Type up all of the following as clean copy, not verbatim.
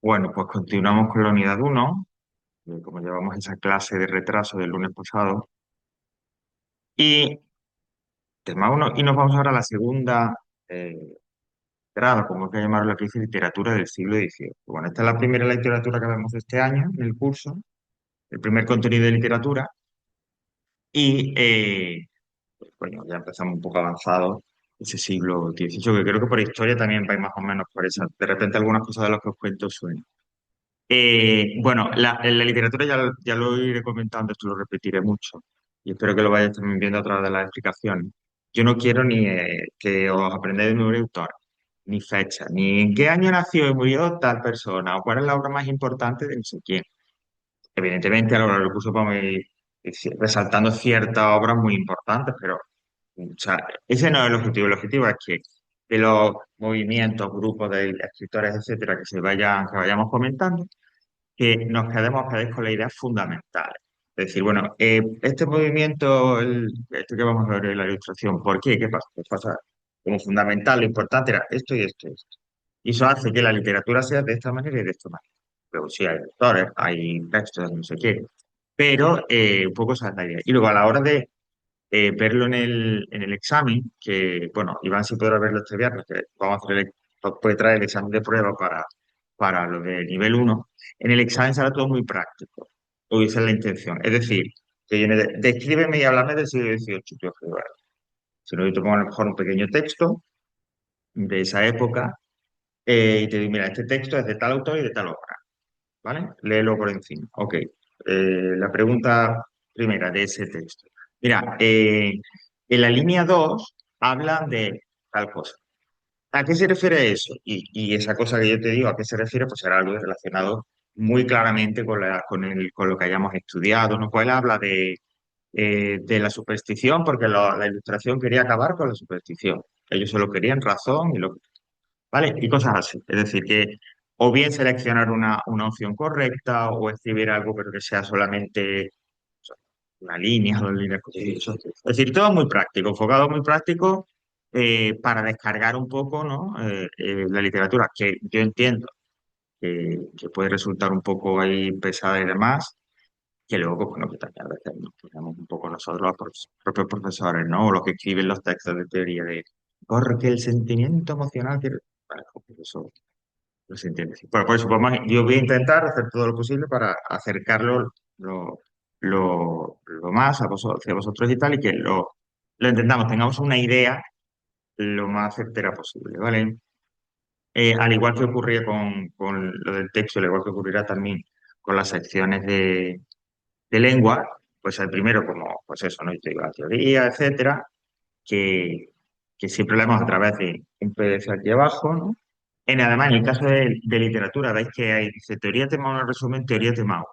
Bueno, pues continuamos con la unidad uno, como llevamos esa clase de retraso del lunes pasado, y tema uno, y nos vamos ahora a la segunda grado, como hay que llamarlo, que dice literatura del siglo XVIII. Bueno, esta es la primera literatura que vemos este año en el curso, el primer contenido de literatura, y bueno, ya empezamos un poco avanzado ese siglo XVIII, que creo que por historia también vais más o menos por esa. De repente algunas cosas de las que os cuento suenan. Bueno, en la literatura ya lo iré comentando, esto lo repetiré mucho y espero que lo vayáis también viendo a través de las explicaciones. Yo no quiero ni que os aprendáis de memoria autor, ni fecha, ni en qué año nació y murió tal persona, o cuál es la obra más importante de no sé quién. Evidentemente, a lo largo del curso vamos a ir resaltando ciertas obras muy importantes, pero o sea, ese no es el objetivo. El objetivo es que de los movimientos, grupos de escritores, etcétera, que vayamos comentando, que nos quedéis con las ideas fundamentales. Es decir, bueno, este movimiento, este que vamos a ver en la ilustración, ¿por qué? ¿Qué pasa? Pues pasa como fundamental, lo importante era esto y esto y esto. Y eso hace que la literatura sea de esta manera y de esta manera. Luego sí hay autores, hay textos, no sé qué, pero un poco esa es la idea. Y luego a la hora de verlo en el examen, que bueno, Iván sí podrá verlo este viernes, que vamos a hacer puede traer el examen de prueba para lo de nivel uno. En el examen será todo muy práctico, o esa es la intención. Es decir, que viene descríbeme y háblame del siglo XVIII. Yo creo, bueno, si no, yo te pongo a lo mejor un pequeño texto de esa época y te digo, mira, este texto es de tal autor y de tal obra, ¿vale? Léelo por encima. Ok. La pregunta primera de ese texto. Mira, en la línea 2 habla de tal cosa. ¿A qué se refiere eso? Y esa cosa que yo te digo, ¿a qué se refiere? Pues será algo relacionado muy claramente con lo que hayamos estudiado, ¿no? Pues él habla de la superstición, porque la ilustración quería acabar con la superstición. Ellos solo querían razón ¿vale? Y cosas así. Es decir, que o bien seleccionar una opción correcta o escribir algo, pero que sea solamente una línea, dos líneas, cosas así. Es decir, todo muy práctico, enfocado muy práctico para descargar un poco, ¿no? La literatura, que yo entiendo que puede resultar un poco ahí pesada y demás, que luego, pues, bueno, que también a veces nos ponemos un poco nosotros, los propios profesores, ¿no? O los que escriben los textos de teoría de, porque el sentimiento emocional que... Vale, pues eso no se entiende. Bueno, por eso, yo voy a intentar hacer todo lo posible para acercarlo lo más a vosotros, hacia vosotros y tal, y que lo entendamos, tengamos una idea lo más certera posible, ¿vale? Al igual que ocurría con lo del texto, al igual que ocurrirá también con las secciones de lengua, pues el primero, como, pues eso, ¿no? Yo te digo la teoría, etcétera, que, que siempre leemos a través de un PDF aquí abajo, ¿no? Además, en el caso de literatura, veis que hay, dice, teoría tema uno resumen, teoría tema uno.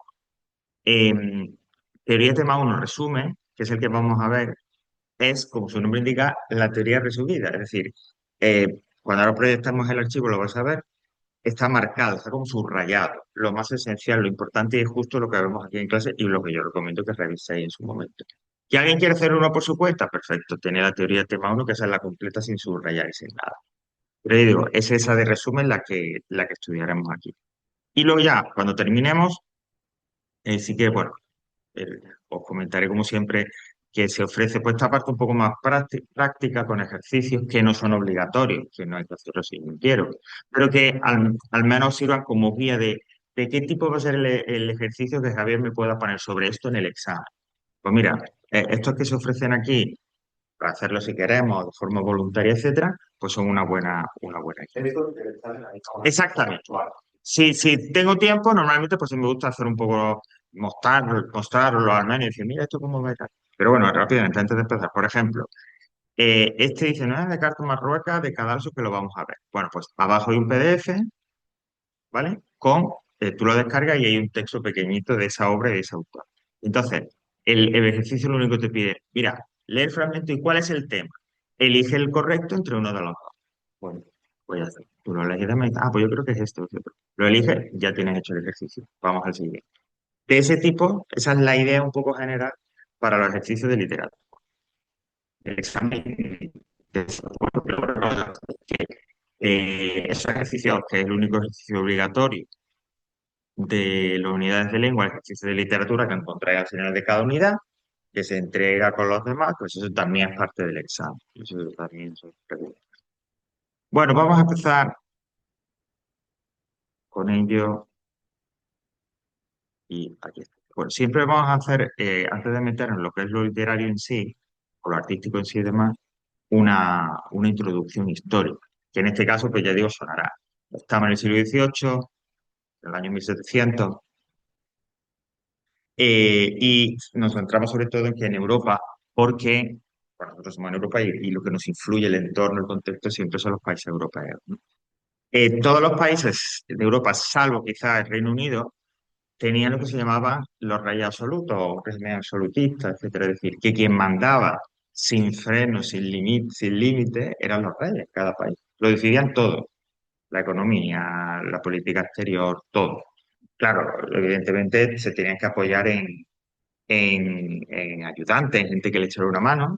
Teoría tema uno resumen, que es el que vamos a ver, es, como su nombre indica, la teoría resumida. Es decir, cuando ahora proyectamos el archivo, lo vas a ver, está marcado, está como subrayado. Lo más esencial, lo importante es justo lo que vemos aquí en clase y lo que yo recomiendo que reviséis en su momento. ¿Que alguien quiere hacer uno por su cuenta? Perfecto, tiene la teoría tema uno, que esa es la completa sin subrayar y sin nada. Pero yo digo, es esa de resumen la que estudiaremos aquí. Y luego ya, cuando terminemos, sí que, bueno, eh, os comentaré como siempre que se ofrece pues esta parte un poco más práctica con ejercicios que no son obligatorios, que no hay que hacerlo si no quiero, pero que al menos sirvan como guía de qué tipo va a ser el ejercicio que Javier me pueda poner sobre esto en el examen. Pues mira, estos que se ofrecen aquí, para hacerlo si queremos, de forma voluntaria, etcétera, pues son una buena idea. Exactamente. Si tengo tiempo, normalmente pues sí me gusta hacer un poco, mostrarlo al menos y decir, mira esto cómo va a quedar. Pero bueno, rápidamente, antes de empezar, por ejemplo, este dice, no es de Carta Marruecas, de Cadalso, que lo vamos a ver. Bueno, pues abajo hay un PDF, ¿vale? Tú lo descargas y hay un texto pequeñito de esa obra y de ese autor. Entonces, el ejercicio lo único que te pide, mira, lee el fragmento y cuál es el tema. Elige el correcto entre uno de los dos. Bueno, pues ya está. Tú lo eliges de mente. Ah, pues yo creo que es esto. Lo eliges, ya tienes hecho el ejercicio. Vamos al siguiente. De ese tipo, esa es la idea un poco general para los ejercicios de literatura. El examen de bueno, pero bueno, que esos ejercicios, que es el único ejercicio obligatorio de las unidades de lengua, el ejercicio de literatura que encontráis al final de cada unidad, que se entrega con los demás, pues eso también es parte del examen. Eso también son preguntas. Bueno, vamos a empezar con ello y aquí está. Bueno, siempre vamos a hacer, antes de meternos en lo que es lo literario en sí, o lo artístico en sí y demás, una introducción histórica, que en este caso, pues ya digo, sonará. Estamos en el siglo XVIII, en el año 1700, y nos centramos sobre todo en que en Europa, porque bueno, nosotros somos en Europa y lo que nos influye el entorno, el contexto, siempre son los países europeos, ¿no? Todos los países de Europa, salvo quizás el Reino Unido, tenían lo que se llamaban los reyes absolutos o régimen absolutista, etcétera. Es decir, que quien mandaba sin freno, sin límite, eran los reyes, cada país. Lo decidían todo, la economía, la política exterior, todo. Claro, evidentemente se tenían que apoyar en ayudantes, en gente que le echara una mano.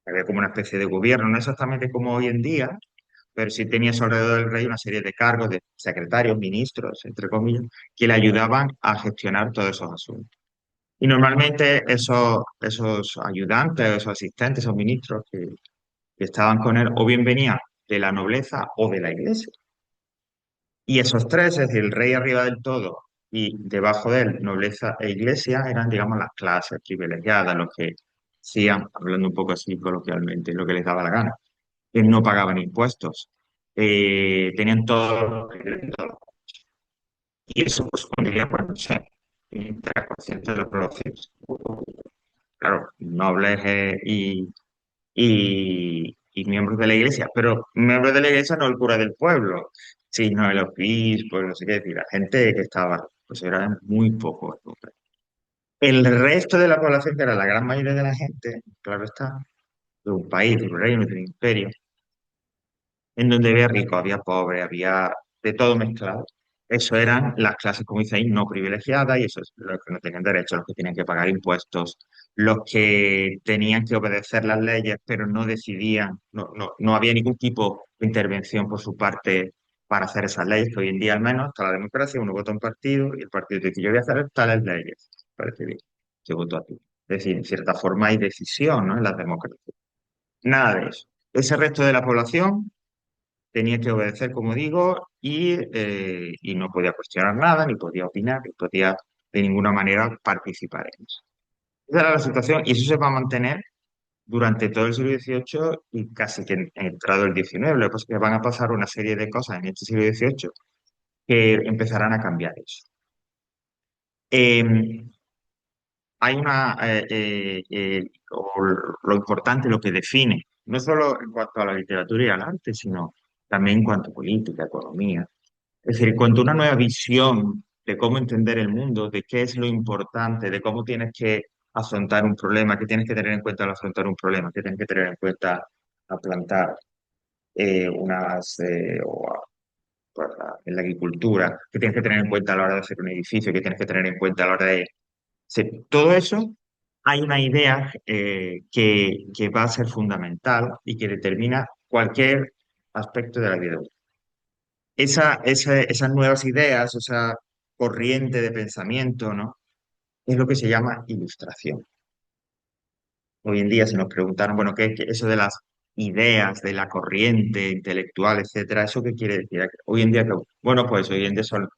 Había como una especie de gobierno, no exactamente como hoy en día, pero sí tenías alrededor del rey una serie de cargos de secretarios, ministros, entre comillas, que le ayudaban a gestionar todos esos asuntos. Y normalmente esos ayudantes, esos asistentes, esos ministros que estaban con él, o bien venían de la nobleza o de la iglesia. Y esos tres, es decir, el rey arriba del todo y debajo de él, nobleza e iglesia, eran, digamos, las clases privilegiadas, los que hacían, hablando un poco así coloquialmente, lo que les daba la gana, que no pagaban impuestos, tenían todo, y eso pues pondría, pues, no sé, un 3% de la población. Claro, nobles y miembros de la iglesia, pero miembros de la iglesia no el cura del pueblo, sino el obispo, no sé qué decir, la gente que estaba, pues eran muy pocos. El resto de la población, que era la gran mayoría de la gente, claro está, de un país, de un reino, de un imperio, en donde había ricos, había pobres, había de todo mezclado. Eso eran las clases, como dice ahí, no privilegiadas, y eso es los que no tenían derecho, los que tenían que pagar impuestos, los que tenían que obedecer las leyes, pero no decidían, no había ningún tipo de intervención por su parte para hacer esas leyes, que hoy en día al menos está la democracia, uno vota a un partido y el partido dice, yo voy a hacer tales leyes, parece bien, yo voto a ti. Es decir, en cierta forma hay decisión, ¿no? En la democracia. Nada de eso. Ese resto de la población tenía que obedecer, como digo, y no podía cuestionar nada, ni podía opinar, ni podía de ninguna manera participar en eso. Esa era la situación y eso se va a mantener durante todo el siglo XVIII y casi que entrado el XIX. Lo que pasa es que van a pasar una serie de cosas en este siglo XVIII que empezarán a cambiar eso. Eh, hay lo importante, lo que define, no solo en cuanto a la literatura y al arte, sino también en cuanto a política, economía. Es decir, cuando una nueva visión de cómo entender el mundo, de qué es lo importante, de cómo tienes que afrontar un problema, qué tienes que tener en cuenta al afrontar un problema, qué tienes que tener en cuenta al plantar pues, en la agricultura, qué tienes que tener en cuenta a la hora de hacer un edificio, qué tienes que tener en cuenta a la hora de... Sí, todo eso, hay una idea que va a ser fundamental y que determina cualquier aspecto de la vida. Esas nuevas ideas, esa corriente de pensamiento, ¿no? Es lo que se llama ilustración. Hoy en día, si nos preguntaron, bueno, ¿qué eso de las ideas, de la corriente intelectual, etcétera, ¿eso qué quiere decir? Hoy en día, bueno, pues hoy en día son,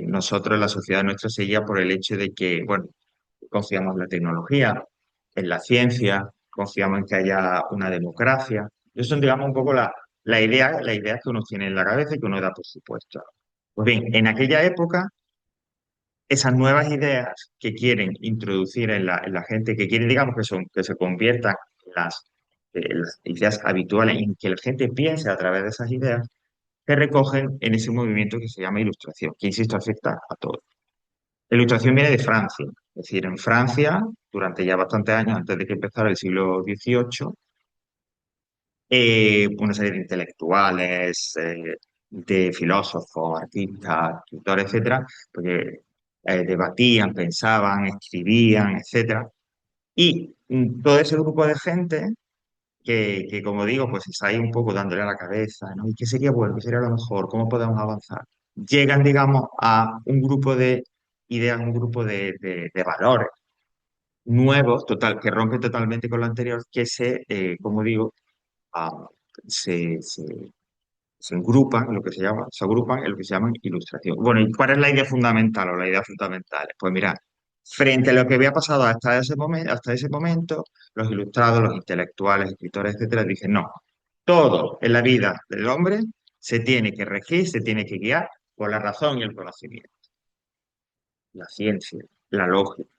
nosotros, la sociedad nuestra se guía por el hecho de que, bueno, confiamos en la tecnología, en la ciencia, confiamos en que haya una democracia. Eso son, digamos, un poco la idea que uno tiene en la cabeza y que uno da por supuesto. Pues bien, en aquella época, esas nuevas ideas que quieren introducir en la gente, que quieren, digamos, que se conviertan en las ideas habituales, en que la gente piense a través de esas ideas, se recogen en ese movimiento que se llama Ilustración, que, insisto, afecta a todos. La Ilustración viene de Francia, es decir, en Francia, durante ya bastantes años, antes de que empezara el siglo XVIII, una serie de intelectuales, de filósofos, artistas, escritores, etcétera, porque debatían, pensaban, escribían, etcétera. Y todo ese grupo de gente como digo, pues está ahí un poco dándole a la cabeza, ¿no? ¿Y qué sería bueno? ¿Qué sería lo mejor? ¿Cómo podemos avanzar? llegan, digamos, a un grupo de ideas, un grupo de valores nuevos, total, que rompen totalmente con lo anterior, que como digo, ah, se, se, se agrupan, en lo que se llama, se agrupan en lo que se llaman ilustración. Bueno, ¿y cuál es la idea fundamental o la idea fundamental? Pues mira, frente a lo que había pasado hasta ese momento, los ilustrados, los intelectuales, escritores, etcétera, dicen, no, todo en la vida del hombre se tiene que regir, se tiene que guiar por la razón y el conocimiento, la ciencia, la lógica.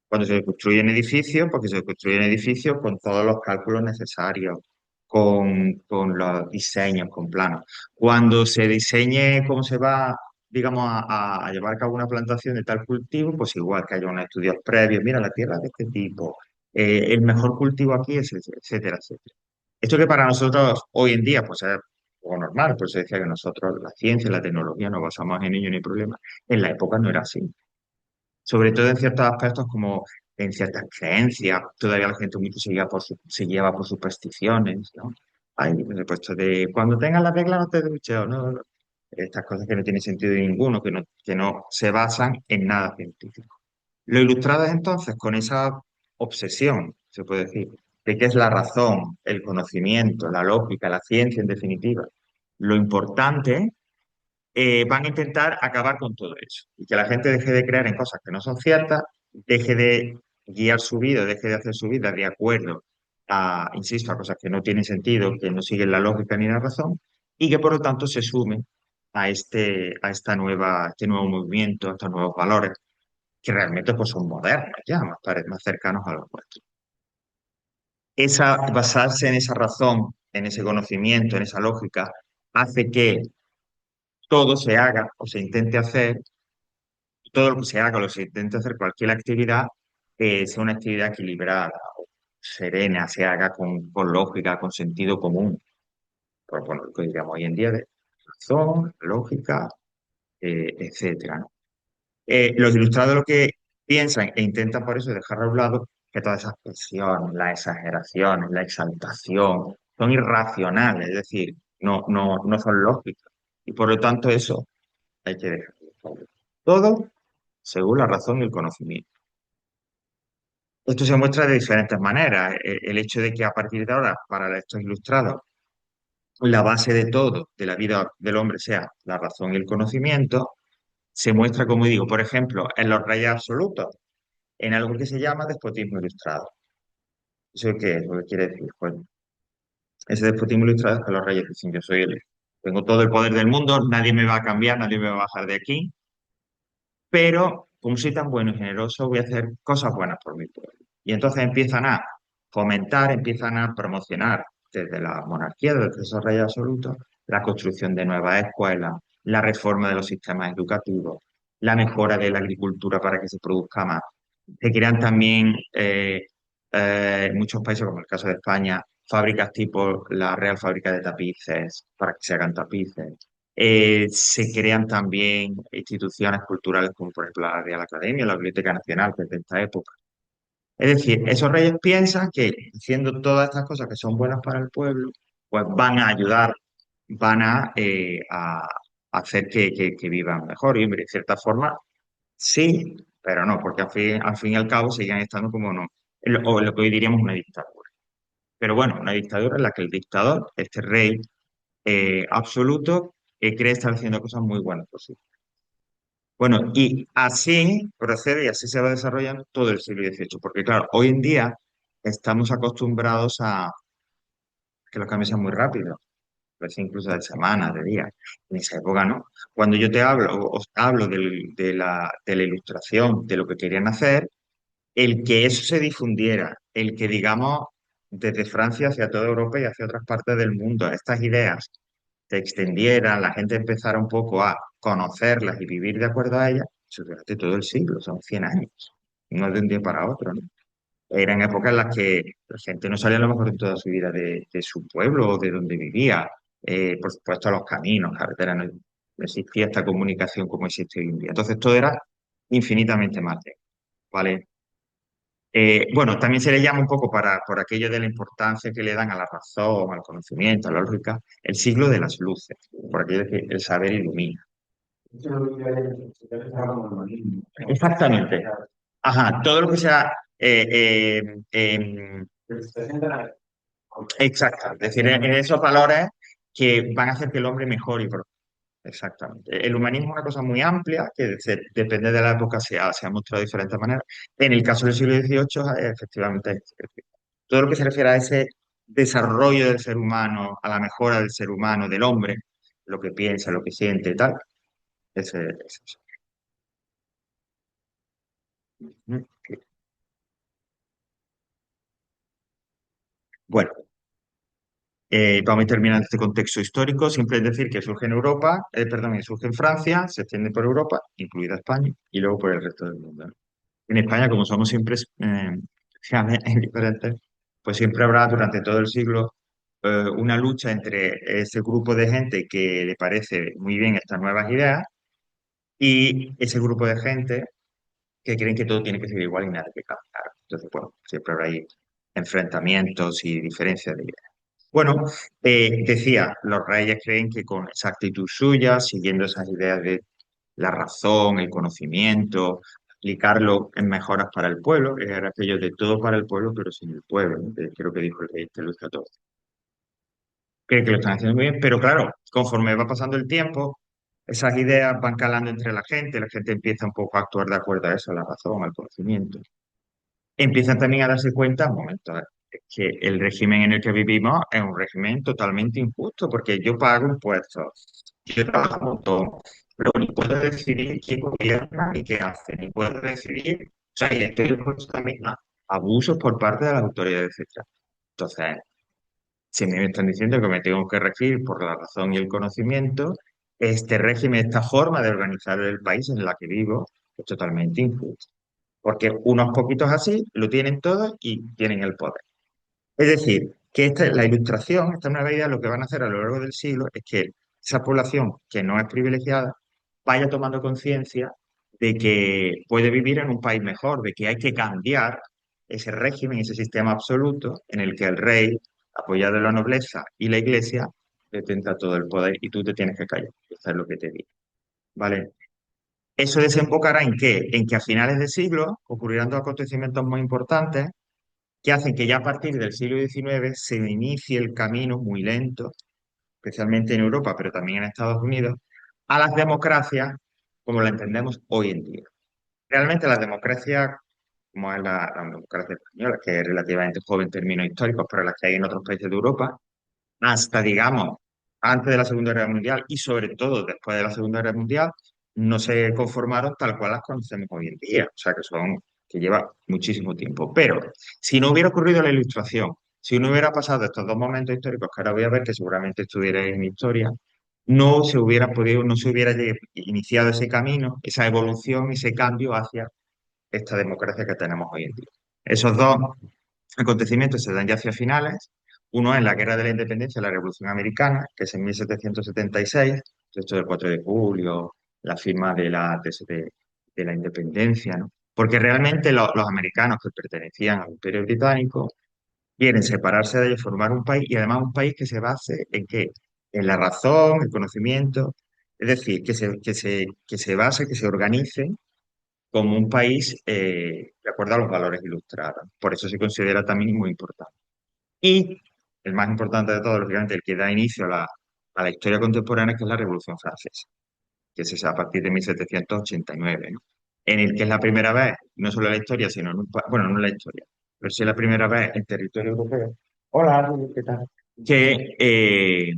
Cuando se construyen edificios, porque se construyen edificios con todos los cálculos necesarios, con los diseños, con planos. Cuando se diseñe cómo se va, digamos, a llevar a cabo una plantación de tal cultivo, pues igual que haya unos estudios previos, mira, la tierra es de este tipo, el mejor cultivo aquí es ese, etcétera, etcétera. Esto que para nosotros hoy en día, pues es algo normal, por eso decía que nosotros, la ciencia, la tecnología, nos basamos en ello, no hay problema. En la época no era así, sobre todo en ciertos aspectos como en ciertas creencias, todavía la gente mucho se lleva por supersticiones, ¿no? Hay el puesto de cuando tengas la regla no te duches, o no, no. Estas cosas que no tienen sentido ninguno, que no se basan en nada científico. Lo ilustrado es entonces con esa obsesión, se puede decir, de qué es la razón, el conocimiento, la lógica, la ciencia en definitiva. Lo importante van a intentar acabar con todo eso y que la gente deje de creer en cosas que no son ciertas, deje de guiar su vida, deje de hacer su vida de acuerdo a, insisto, a cosas que no tienen sentido, que no siguen la lógica ni la razón y que por lo tanto se sumen a este nuevo movimiento, a estos nuevos valores que realmente pues, son modernos ya, más cercanos a los nuestros. Basarse en esa razón, en ese conocimiento, en esa lógica, hace que todo se haga o se intente hacer todo lo que se haga, lo que se intente hacer cualquier actividad, sea una actividad equilibrada, serena, se haga con lógica, con sentido común. Pues, bueno, lo que diríamos hoy en día de razón, lógica, etcétera, ¿no? Los ilustrados lo que piensan e intentan por eso dejar a un lado que todas esas presiones, las exageraciones, la exaltación, son irracionales, es decir, no son lógicas. Y por lo tanto eso hay que dejarlo. Todo según la razón y el conocimiento. Esto se muestra de diferentes maneras. El hecho de que a partir de ahora, para estos ilustrados, la base de todo, de la vida del hombre, sea la razón y el conocimiento, se muestra, como digo, por ejemplo, en los reyes absolutos, en algo que se llama despotismo ilustrado. ¿Eso qué es? ¿Lo que quiere decir? Pues ese despotismo ilustrado es que los reyes dicen, yo soy tengo todo el poder del mundo, nadie me va a cambiar, nadie me va a bajar de aquí, pero como soy tan bueno y generoso, voy a hacer cosas buenas por mi pueblo. Y entonces empiezan a fomentar, empiezan a promocionar desde la monarquía, desde esos reyes absolutos, la construcción de nuevas escuelas, la reforma de los sistemas educativos, la mejora de la agricultura para que se produzca más. Se crean también en muchos países, como el caso de España, fábricas tipo la Real Fábrica de Tapices, para que se hagan tapices. Se crean también instituciones culturales como por ejemplo la Real Academia, la Biblioteca Nacional, que es de esta época. Es decir, esos reyes piensan que haciendo todas estas cosas que son buenas para el pueblo, pues van a ayudar, van a hacer que vivan mejor. Y hombre, de cierta forma, sí, pero no, porque al fin y al cabo siguen estando como no, o lo que hoy diríamos una dictadura. Pero bueno, una dictadura en la que el dictador, este rey absoluto, cree estar haciendo cosas muy buenas por sí. Bueno, y así procede y así se va desarrollando todo el siglo XVIII, porque claro, hoy en día estamos acostumbrados a que los cambios sean muy rápidos, a veces incluso de semanas, de días. En esa época no. Cuando yo te hablo, os hablo de la ilustración, de lo que querían hacer, el que eso se difundiera, el que digamos desde Francia hacia toda Europa y hacia otras partes del mundo, estas ideas se extendieran, la gente empezara un poco a conocerlas y vivir de acuerdo a ellas, eso durante todo el siglo, son 100 años, no de un día para otro, ¿no? Eran épocas en las que la gente no salía a lo mejor de toda su vida de su pueblo o de donde vivía. Por supuesto, los caminos, carreteras, no existía esta comunicación como existe hoy en día. Entonces, todo era infinitamente más lejos, ¿vale? Bueno, también se le llama un poco por aquello de la importancia que le dan a la razón, al conocimiento, a la lógica, el siglo de las luces, por aquello de que el saber ilumina. Exactamente. Ajá, todo lo que sea exacto, es decir, en esos valores que van a hacer que el hombre mejore. Exactamente. El humanismo es una cosa muy amplia que depende de la época se ha mostrado de diferentes maneras. En el caso del siglo XVIII, efectivamente, todo lo que se refiere a ese desarrollo del ser humano, a la mejora del ser humano, del hombre, lo que piensa, lo que siente y tal, ese. Bueno, vamos a terminar este contexto histórico. Siempre es decir que surge en Europa, perdón, surge en Francia, se extiende por Europa, incluida España, y luego por el resto del mundo, ¿no? En España, como somos siempre regiones diferentes, pues siempre habrá durante todo el siglo una lucha entre ese grupo de gente que le parece muy bien estas nuevas ideas y ese grupo de gente que creen que todo tiene que ser igual y nada que cambiar. Entonces, bueno, siempre habrá ahí enfrentamientos y diferencias de ideas. Bueno, decía, los reyes creen que con esa actitud suya, siguiendo esas ideas de la razón, el conocimiento, aplicarlo en mejoras para el pueblo, que era aquello de todo para el pueblo, pero sin el pueblo, ¿no? Que creo que dijo el rey este Luis XIV. Cree que lo están haciendo muy bien, pero claro, conforme va pasando el tiempo, esas ideas van calando entre la gente empieza un poco a actuar de acuerdo a eso, a la razón, al conocimiento. Empiezan también a darse cuenta, un momento, es que el régimen en el que vivimos es un régimen totalmente injusto, porque yo pago impuestos, yo trabajo un montón, pero ni puedo decidir quién gobierna ni qué hace, ni puedo decidir, o sea, y estoy expuesto también a abusos por parte de las autoridades, etcétera. Entonces, si a mí me están diciendo que me tengo que regir por la razón y el conocimiento, este régimen, esta forma de organizar el país en la que vivo, es totalmente injusto. Porque unos poquitos así lo tienen todo y tienen el poder. Es decir, que la ilustración, esta nueva idea, lo que van a hacer a lo largo del siglo es que esa población que no es privilegiada vaya tomando conciencia de que puede vivir en un país mejor, de que hay que cambiar ese régimen, ese sistema absoluto en el que el rey, apoyado en la nobleza y la iglesia, detenta todo el poder y tú te tienes que callar. Eso es lo que te digo. ¿Vale? Eso desembocará en qué? En que a finales de siglo ocurrirán dos acontecimientos muy importantes que hacen que ya a partir del siglo XIX se inicie el camino muy lento, especialmente en Europa, pero también en Estados Unidos, a las democracias como la entendemos hoy en día. Realmente las democracias, como es la democracia española, que es relativamente joven en términos históricos, pero las que hay en otros países de Europa, hasta, digamos, antes de la Segunda Guerra Mundial y sobre todo después de la Segunda Guerra Mundial, no se conformaron tal cual las conocemos hoy en día. O sea, que lleva muchísimo tiempo. Pero si no hubiera ocurrido la Ilustración, si no hubiera pasado estos dos momentos históricos que ahora voy a ver, que seguramente estuvierais en historia, no se hubiera podido, no se hubiera iniciado ese camino, esa evolución, ese cambio hacia esta democracia que tenemos hoy en día. Esos dos acontecimientos se dan ya hacia finales. Uno es la Guerra de la Independencia, la Revolución Americana, que es en 1776, esto del 4 de julio, la firma de la independencia, ¿no? Porque realmente los americanos que pertenecían al Imperio Británico quieren separarse de ellos, formar un país y además un país que se base en qué? En la razón, el conocimiento, es decir, que se base, que se organice como un país de acuerdo a los valores ilustrados. Por eso se considera también muy importante. Y el más importante de todos, lógicamente, el que da inicio a la historia contemporánea, que es la Revolución Francesa, que es esa a partir de 1789, ¿no? En el que es la primera vez, no solo en la historia, sino en bueno, no en la historia, pero sí es la primera vez en territorio europeo. Hola, ¿qué tal? Que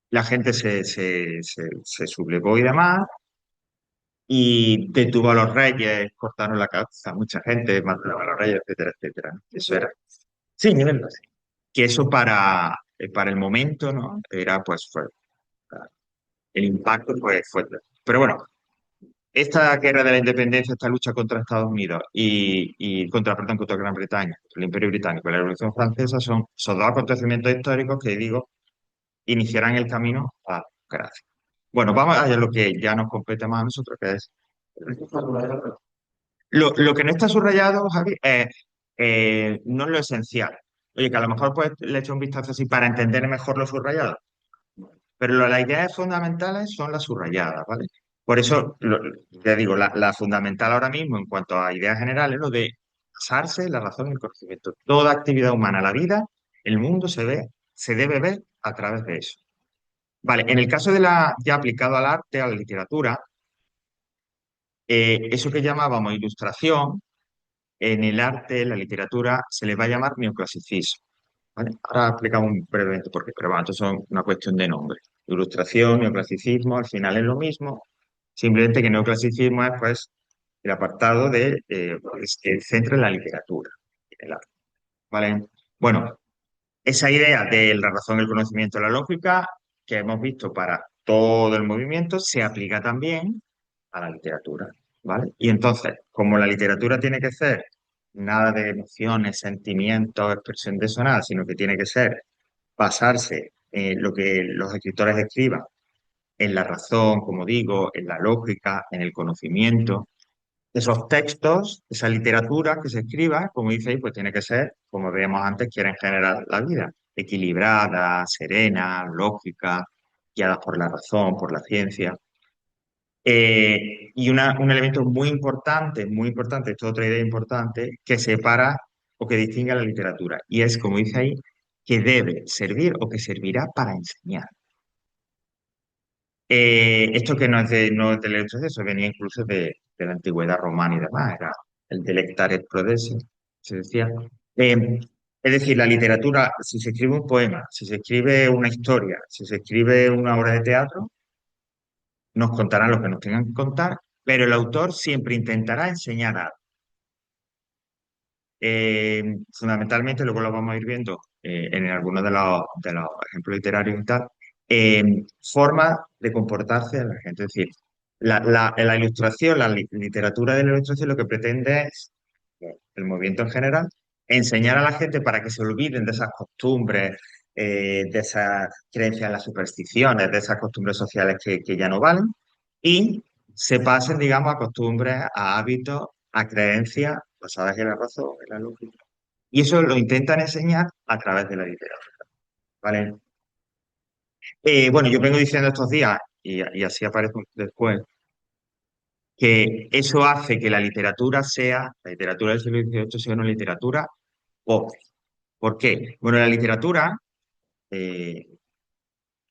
la gente se sublevó y demás, y detuvo a los reyes, cortaron la cabeza a mucha gente, mataron a los reyes, etcétera, etcétera, ¿no? Eso era. Sí, nivel así. Que eso para el momento, ¿no? Era pues fue, el impacto pues fue. Pero bueno, esta guerra de la independencia, esta lucha contra Estados Unidos y contra, perdón, contra Gran Bretaña, el Imperio Británico y la Revolución Francesa son esos dos acontecimientos históricos que digo iniciarán el camino a la democracia. Bueno, vamos a lo que ya nos compete más a nosotros, que es lo que no está subrayado, Javi, no es lo esencial. Oye, que a lo mejor pues, le echo un vistazo así para entender mejor lo subrayado. pero las ideas fundamentales son las subrayadas, ¿vale? Por eso, ya digo, la fundamental ahora mismo en cuanto a ideas generales, lo de basarse en la razón y el conocimiento. Toda actividad humana, la vida, el mundo se debe ver a través de eso. Vale, en el caso de ya aplicado al arte, a la literatura, eso que llamábamos ilustración, en el arte, en la literatura, se le va a llamar neoclasicismo. ¿Vale? Ahora explicamos brevemente por qué, pero bueno, esto son una cuestión de nombre. Ilustración, neoclasicismo, al final es lo mismo, simplemente que neoclasicismo es pues el apartado de pues, que centra en la literatura, en el arte, ¿vale? Bueno, esa idea de la razón, el conocimiento, la lógica que hemos visto para todo el movimiento se aplica también a la literatura, ¿vale? Y entonces, como la literatura tiene que ser nada de emociones, sentimientos, expresión de eso, nada, sino que tiene que ser basarse en lo que los escritores escriban, en la razón, como digo, en la lógica, en el conocimiento. Esos textos, esa literatura que se escriba, como dice ahí, pues tiene que ser, como veíamos antes, que era en general la vida, equilibrada, serena, lógica, guiada por la razón, por la ciencia. Y un elemento muy importante, esto es otra idea importante, que separa o que distingue a la literatura. Y es, como dice ahí, que debe servir o que servirá para enseñar. Esto que no es del retroceso, venía incluso de la antigüedad romana y demás, era el delectare et prodesse, se decía. Eh, es decir, la literatura, si se escribe un poema, si se escribe una historia, si se escribe una obra de teatro, nos contarán lo que nos tengan que contar, pero el autor siempre intentará enseñar algo. Fundamentalmente, luego lo vamos a ir viendo en algunos de los ejemplos literarios y tal, forma de comportarse de la gente. Es decir, la ilustración, literatura de la ilustración lo que pretende es, el movimiento en general, enseñar a la gente para que se olviden de esas costumbres, de esas creencias en las supersticiones, de esas costumbres sociales que ya no valen, y se pasen, digamos, a costumbres, a hábitos, a creencias basadas en la razón, en la lógica. Y eso lo intentan enseñar a través de la literatura, ¿vale? Bueno, yo vengo diciendo estos días, y así aparece después, que eso hace que la literatura del siglo XVIII sea una literatura pobre. ¿Por qué? Bueno, eh,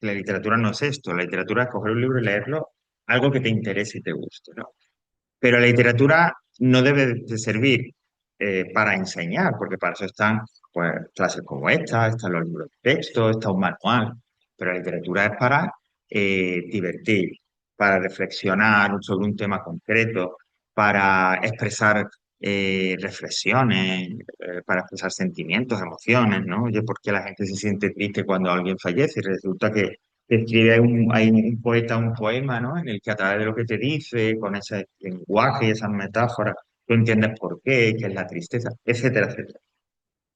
la literatura no es esto, la literatura es coger un libro y leerlo, algo que te interese y te guste, ¿no? Pero la literatura no debe de servir para enseñar, porque para eso están pues, clases como esta, están los libros de texto, está un manual. Pero la literatura es para divertir, para reflexionar sobre un tema concreto, para expresar reflexiones, para expresar sentimientos, emociones, ¿no? Oye, ¿por qué la gente se siente triste cuando alguien fallece? Y resulta que escribe hay un poeta un poema, ¿no? En el que a través de lo que te dice, con ese lenguaje y esas metáforas, tú entiendes por qué, qué es la tristeza, etcétera, etcétera.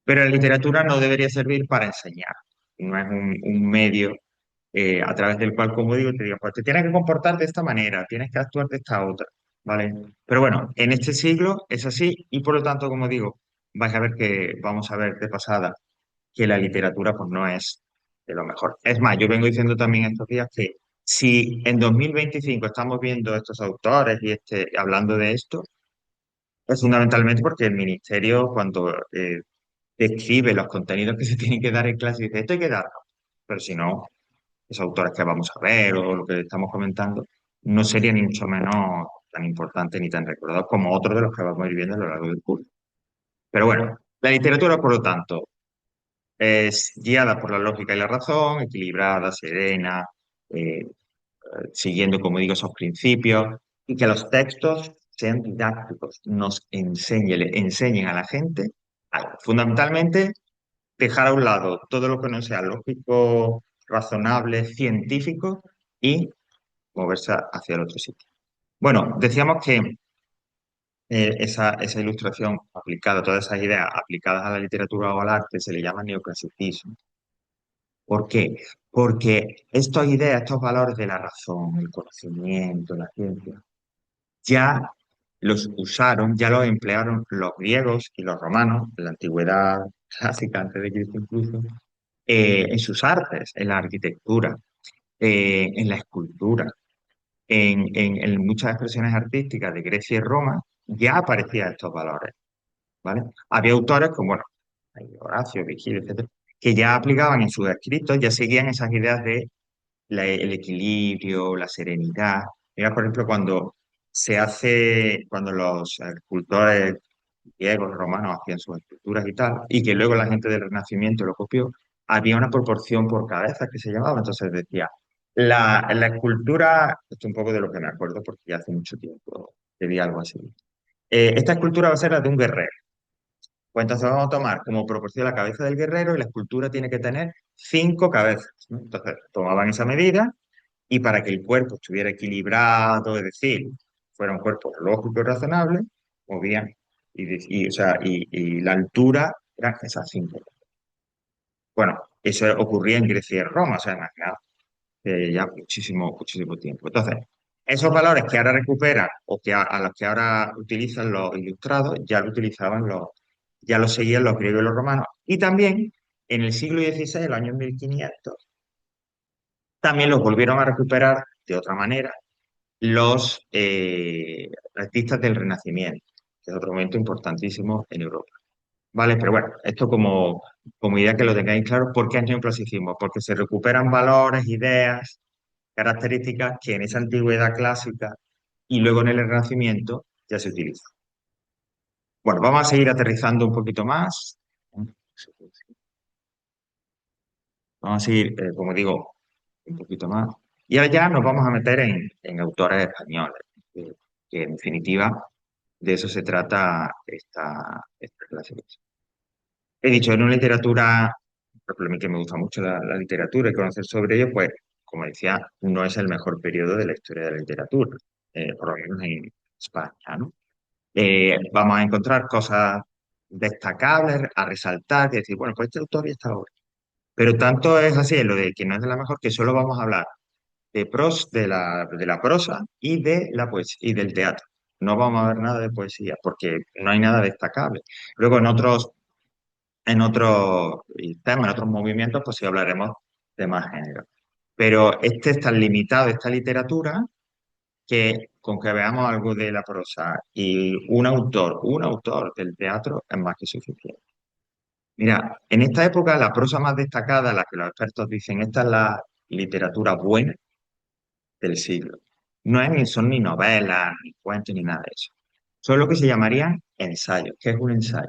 Pero la literatura no debería servir para enseñar, no es un medio a través del cual, como digo, te digo, pues te tienes que comportar de esta manera, tienes que actuar de esta otra, ¿vale? Pero bueno, en este siglo es así y por lo tanto, como digo, vais a ver que vamos a ver de pasada que la literatura pues no es de lo mejor. Es más, yo vengo diciendo también estos días que si en 2025 estamos viendo estos autores y hablando de esto, es fundamentalmente porque el ministerio cuando describe los contenidos que se tienen que dar en clase dice, esto hay que darlo. Pero si no, esos autores que vamos a ver o lo que estamos comentando no serían ni mucho menos tan importantes ni tan recordados como otros de los que vamos a ir viendo a lo largo del curso. Pero bueno, la literatura, por lo tanto, es guiada por la lógica y la razón, equilibrada, serena, eh, siguiendo, como digo, esos principios, y que los textos sean didácticos, le enseñen a la gente algo. Fundamentalmente, dejar a un lado todo lo que no sea lógico, razonable, científico y moverse hacia el otro sitio. Bueno, decíamos que esa ilustración aplicada, todas esas ideas aplicadas a la literatura o al arte se le llama neoclasicismo. ¿Por qué? Porque estas ideas, estos valores de la razón, el conocimiento, la ciencia, ya los usaron, ya los emplearon los griegos y los romanos, en la antigüedad clásica, antes de Cristo incluso, en sus artes, en la arquitectura. en la escultura, en muchas expresiones artísticas de Grecia y Roma, ya aparecían estos valores, ¿vale? Había autores como, bueno, hay Horacio, Virgilio, etcétera, que ya aplicaban en sus escritos, ya seguían esas ideas de el equilibrio, la serenidad. Mira, por ejemplo, cuando los escultores griegos, romanos hacían sus esculturas y tal, y que luego la gente del Renacimiento lo copió, había una proporción por cabeza que se llamaba. Entonces decía, la escultura, esto es un poco de lo que me acuerdo porque ya hace mucho tiempo que vi algo así. Esta escultura va a ser la de un guerrero. Pues entonces vamos a tomar como proporción la cabeza del guerrero y la escultura tiene que tener 5 cabezas, ¿no? Entonces tomaban esa medida y para que el cuerpo estuviera equilibrado, es decir, fuera un cuerpo lógico y razonable, movían o sea, y la altura eran esas 5. Bueno, eso ocurría en Grecia y Roma, o sea, imaginaos, ya muchísimo, muchísimo tiempo. Entonces, esos valores que ahora recuperan o que a los que ahora utilizan los ilustrados, ya los seguían los griegos y los romanos. Y también en el siglo XVI, el año 1500, también los volvieron a recuperar de otra manera los artistas del Renacimiento, que es otro momento importantísimo en Europa. ¿Vale? Pero bueno, esto como idea que lo tengáis claro. ¿Por qué es clasicismo? Porque se recuperan valores, ideas, características que en esa antigüedad clásica y luego en el Renacimiento ya se utilizan. Bueno, vamos a seguir aterrizando un poquito más. Vamos a seguir, como digo, un poquito más. Y ahora ya nos vamos a meter en autores españoles, que en definitiva de eso se trata esta clase. He dicho, en una literatura, por ejemplo, a mí que me gusta mucho la literatura y conocer sobre ello, pues, como decía, no es el mejor periodo de la historia de la literatura, por lo menos en España, ¿no? Vamos a encontrar cosas destacables a resaltar, y decir, bueno, pues este autor y esta obra. Pero tanto es así, lo de que no es de la mejor, que solo vamos a hablar de la prosa y de la poesía y del teatro. No vamos a ver nada de poesía, porque no hay nada destacable. Luego en otros temas, en otros movimientos, pues sí hablaremos de más género. Pero este es tan limitado, esta literatura, que con que veamos algo de la prosa y un autor del teatro es más que suficiente. Mira, en esta época la prosa más destacada, la que los expertos dicen, esta es la literatura buena del siglo. No es ni son ni novelas, ni cuentos, ni nada de eso. Son lo que se llamarían ensayos. ¿Qué es un ensayo?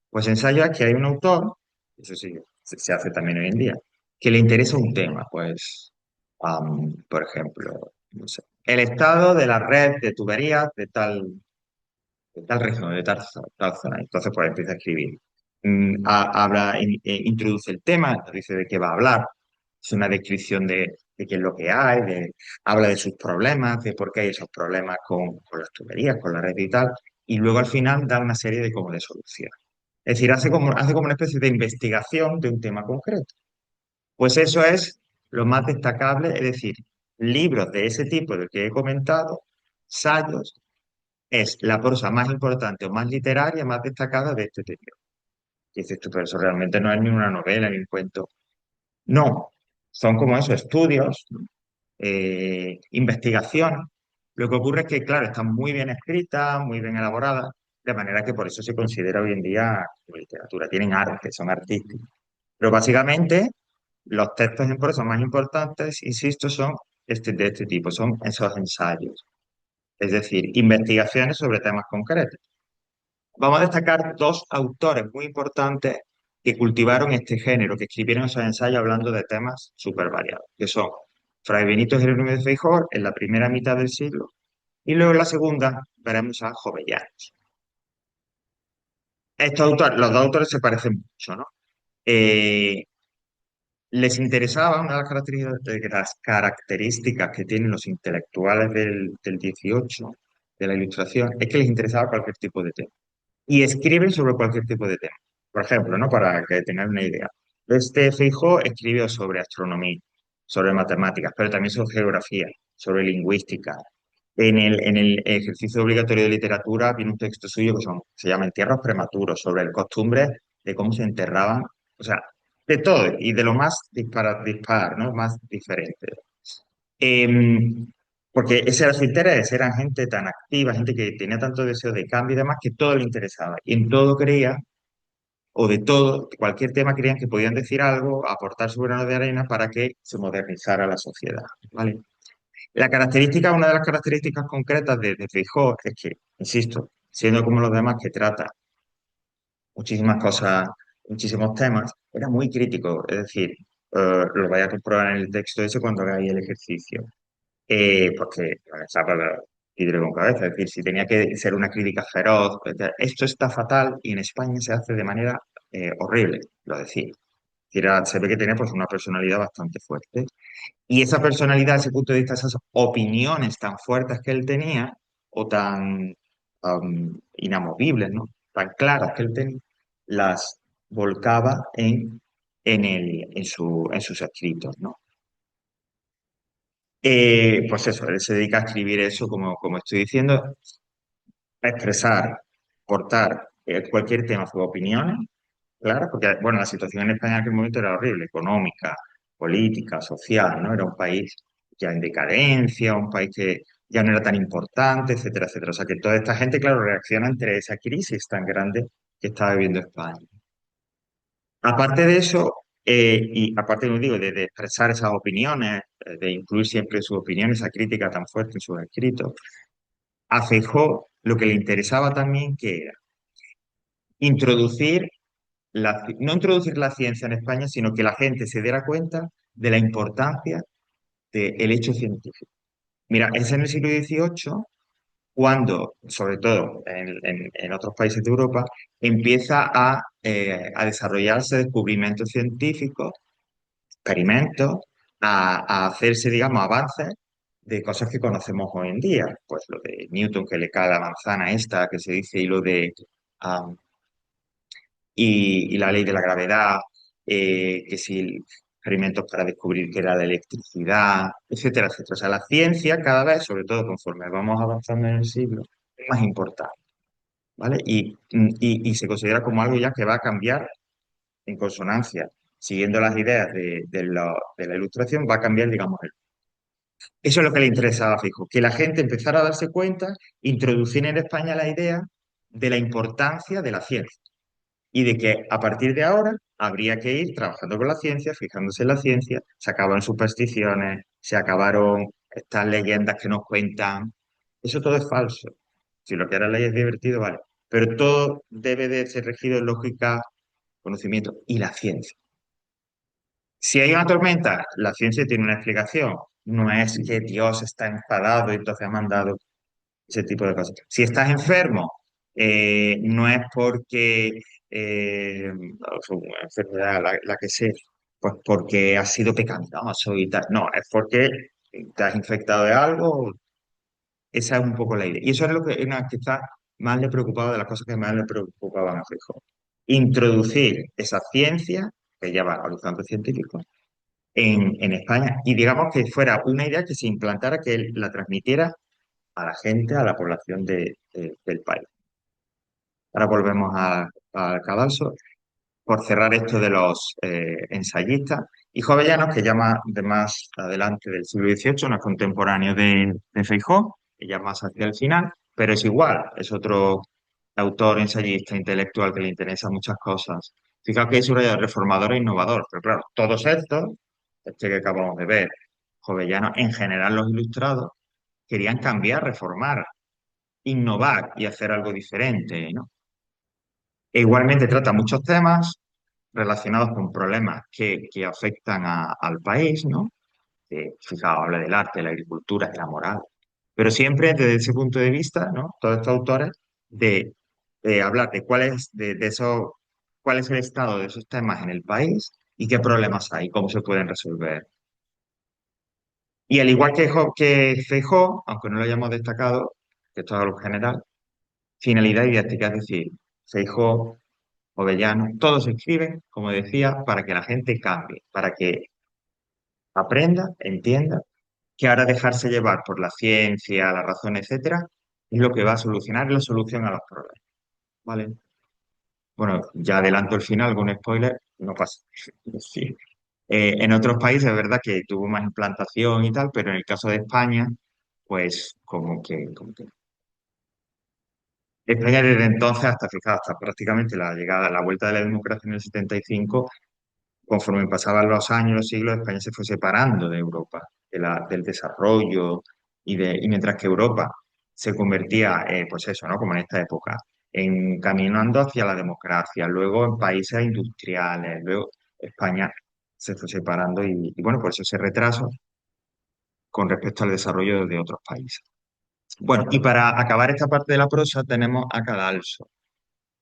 Pues ensayo es que hay un autor, eso sí, se hace también hoy en día, que le interesa un tema, pues, por ejemplo, no sé, el estado de la red de tuberías de tal región, de tal zona. Entonces, pues empieza a escribir. Introduce el tema, nos dice de qué va a hablar, es una descripción de qué es lo que hay, habla de sus problemas, de por qué hay esos problemas con las tuberías, con la red y tal, y luego al final da una serie de soluciones. Es decir, hace como una especie de investigación de un tema concreto. Pues eso es lo más destacable, es decir, libros de ese tipo del que he comentado, ensayos, es la prosa más importante o más literaria, más destacada de este periodo. Y dices tú, pero eso realmente no es ni una novela ni un cuento. No, son como esos estudios, ¿no? Investigaciones. Lo que ocurre es que, claro, están muy bien escritas, muy bien elaboradas, de manera que por eso se considera hoy en día como literatura. Tienen arte, son artísticos. Pero básicamente, los textos en prosa más importantes, insisto, son de este tipo, son esos ensayos. Es decir, investigaciones sobre temas concretos. Vamos a destacar dos autores muy importantes que cultivaron este género, que escribieron esos ensayos hablando de temas súper variados, que son Fray Benito Jerónimo de Feijoo en la primera mitad del siglo y luego en la segunda veremos a Jovellanos. Los dos autores se parecen mucho, ¿no? Eh, Les interesaba, una de las características que tienen los intelectuales del 18, de la Ilustración, es que les interesaba cualquier tipo de tema. Y escriben sobre cualquier tipo de tema. Por ejemplo, ¿no? Para que tengan una idea. Este Feijó escribió sobre astronomía, sobre matemáticas, pero también sobre geografía, sobre lingüística. En el ejercicio obligatorio de literatura viene un texto suyo se llama Entierros prematuros, sobre el costumbre de cómo se enterraban, o sea, de todo y de lo más dispar, ¿no? Más diferente. Em, Porque ese era su interés, eran gente tan activa, gente que tenía tanto deseo de cambio y demás, que todo le interesaba. Y en todo creía, o de todo, cualquier tema creían que podían decir algo, aportar su grano de arena para que se modernizara la sociedad, ¿vale? La característica, una de las características concretas de Feijóo es que, insisto, siendo como los demás que trata muchísimas cosas, muchísimos temas, era muy crítico, es decir, lo vais a comprobar en el texto ese cuando hagáis el ejercicio. Porque bueno, estaba vidrio con cabeza, es decir, si tenía que ser una crítica feroz, esto está fatal y en España se hace de manera horrible, lo decía. Es decir, se ve que tenía pues una personalidad bastante fuerte. Y esa personalidad, ese punto de vista, esas opiniones tan fuertes que él tenía, o tan inamovibles, ¿no? Tan claras que él tenía, las volcaba en sus escritos, ¿no? Pues eso, él se dedica a escribir eso, como estoy diciendo, a expresar, cortar cualquier tema, sus opiniones, claro, porque bueno, la situación en España en aquel momento era horrible, económica, política, social, ¿no? Era un país ya en decadencia, un país que ya no era tan importante, etcétera, etcétera. O sea que toda esta gente, claro, reacciona ante esa crisis tan grande que estaba viviendo España. Aparte de eso, y aparte, como digo, de expresar esas opiniones, de incluir siempre sus opiniones, esa crítica tan fuerte en sus escritos, a Feijóo lo que le interesaba también que era introducir no introducir la ciencia en España, sino que la gente se diera cuenta de la importancia del hecho científico. Mira, es en el siglo XVIII cuando, sobre todo en otros países de Europa, empieza a desarrollarse descubrimientos científicos, experimentos, a hacerse, digamos, avances de cosas que conocemos hoy en día. Pues lo de Newton que le cae la manzana esta que se dice, y lo de y la ley de la gravedad, que si experimentos para descubrir qué era la electricidad, etcétera, etcétera. O sea, la ciencia cada vez, sobre todo conforme vamos avanzando en el siglo, es más importante, ¿vale? Y se considera como algo ya que va a cambiar en consonancia, siguiendo las ideas de la Ilustración, va a cambiar, digamos, eso es lo que le interesaba, fijo, que la gente empezara a darse cuenta, introducir en España la idea de la importancia de la ciencia y de que a partir de ahora habría que ir trabajando con la ciencia, fijándose en la ciencia, se acabaron supersticiones, se acabaron estas leyendas que nos cuentan. Eso todo es falso. Si lo que era ley es divertido, vale. Pero todo debe de ser regido en lógica, conocimiento y la ciencia. Si hay una tormenta, la ciencia tiene una explicación. No es que Dios está enfadado y entonces ha mandado ese tipo de cosas. Si estás enfermo, no es porque una enfermedad, la que sea, pues porque has sido pecaminoso y tal. No, es porque te has infectado de algo. Esa es un poco la idea. Y eso es lo que quizás más le preocupaba, de las cosas que más le preocupaban a Feijóo. Introducir esa ciencia, que lleva a los campos científicos, en España. Y digamos que fuera una idea que se implantara, que él la transmitiera a la gente, a la población del país. Ahora volvemos al cadalso, por cerrar esto de los ensayistas y jovellanos, que llama de más adelante del siglo XVIII, no es contemporáneo de Feijóo, que ya más hacia el final, pero es igual, es otro autor, ensayista, intelectual que le interesa muchas cosas. Fijaos que es un reformador e innovador, pero claro, todos estos, este que acabamos de ver, jovellanos, en general los ilustrados, querían cambiar, reformar, innovar y hacer algo diferente, ¿no? E igualmente trata muchos temas relacionados con problemas que afectan al país, ¿no? Fijaos, habla del arte, de la agricultura, de la moral, pero siempre desde ese punto de vista, ¿no? Todos estos autores, de, de hablar de cuál es el estado de esos temas en el país y qué problemas hay, cómo se pueden resolver. Y al igual que Feijóo, aunque no lo hayamos destacado, que esto es algo general, finalidad didáctica, es decir, Feijóo, Ovellano, todos escriben, como decía, para que la gente cambie, para que aprenda, entienda, que ahora dejarse llevar por la ciencia, la razón, etcétera, es lo que va a solucionar la solución a los problemas. ¿Vale? Bueno, ya adelanto el final con spoiler, no pasa. Sí. En otros países es verdad que tuvo más implantación y tal, pero en el caso de España, pues como que España desde entonces hasta, fijaos, hasta prácticamente la llegada, la vuelta de la democracia en el 75, conforme pasaban los años, los siglos, España se fue separando de Europa, del desarrollo, y mientras que Europa se convertía, pues eso, ¿no? Como en esta época, en caminando hacia la democracia, luego en países industriales, luego España se fue separando y bueno, por eso ese retraso con respecto al desarrollo de otros países. Bueno, y para acabar esta parte de la prosa tenemos a Cadalso,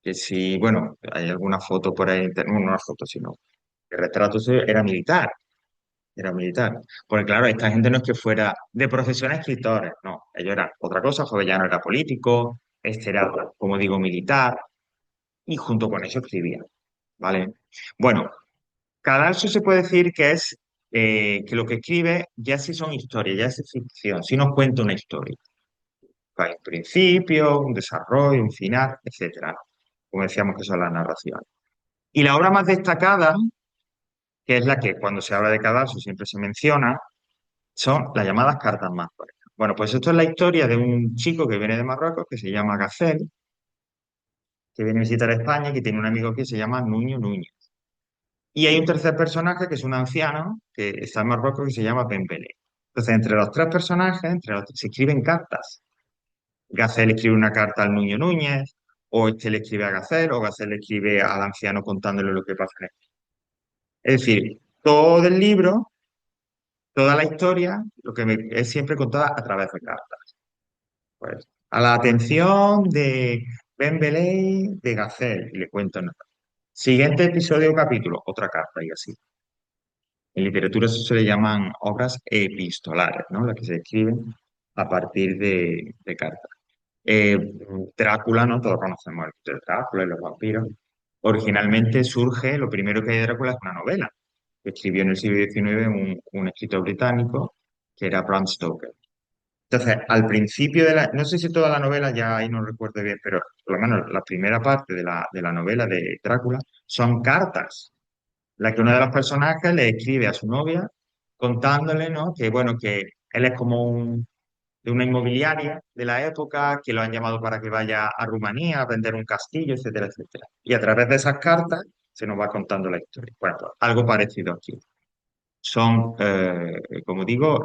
que si, bueno, hay alguna foto por ahí, no una foto, sino el retrato suyo era militar. Porque claro, esta gente no es que fuera de profesión escritores, no, ellos eran otra cosa, Jovellano era político, este era, como digo, militar, y junto con eso escribía, ¿vale? Bueno, Cadalso se puede decir que es, que lo que escribe ya sí son historias, ya es ficción, sí nos cuenta una historia. Hay un principio, un desarrollo, un final, etcétera, ¿no? Como decíamos que son las narraciones. Y la obra más destacada, que es la que cuando se habla de Cadalso siempre se menciona, son las llamadas cartas Marruecos. Bueno, pues esto es la historia de un chico que viene de Marruecos, que se llama Gacel, que viene a visitar España, que tiene un amigo que se llama Nuño Núñez. Y hay un tercer personaje, que es un anciano, que está en Marruecos, que se llama Pembelé. Entonces, entre los tres personajes, se escriben cartas. Gacel escribe una carta al Nuño Núñez, o este le escribe a Gacel, o Gacel le escribe al anciano contándole lo que pasa en España. Es decir, todo el libro, toda la historia, es siempre contada a través de cartas. Pues, a la atención de Ben Belay de Gacel, y le cuento nada. Siguiente episodio o capítulo, otra carta y así. En literatura eso se le llaman obras epistolares, ¿no? Las que se escriben a partir de cartas. Eh, Drácula, ¿no? Todos conocemos el mito de Drácula y los vampiros. Originalmente surge, lo primero que hay de Drácula es una novela que escribió en el siglo XIX un escritor británico que era Bram Stoker. Entonces, al principio no sé si toda la novela, ya ahí no recuerdo bien, pero por lo menos la primera parte de la novela de Drácula son cartas, la que uno de los personajes le escribe a su novia contándole, ¿no? Que bueno, que él es como de una inmobiliaria de la época, que lo han llamado para que vaya a Rumanía a vender un castillo, etcétera, etcétera. Y a través de esas cartas se nos va contando la historia. Bueno, pues algo parecido aquí. Son, como digo,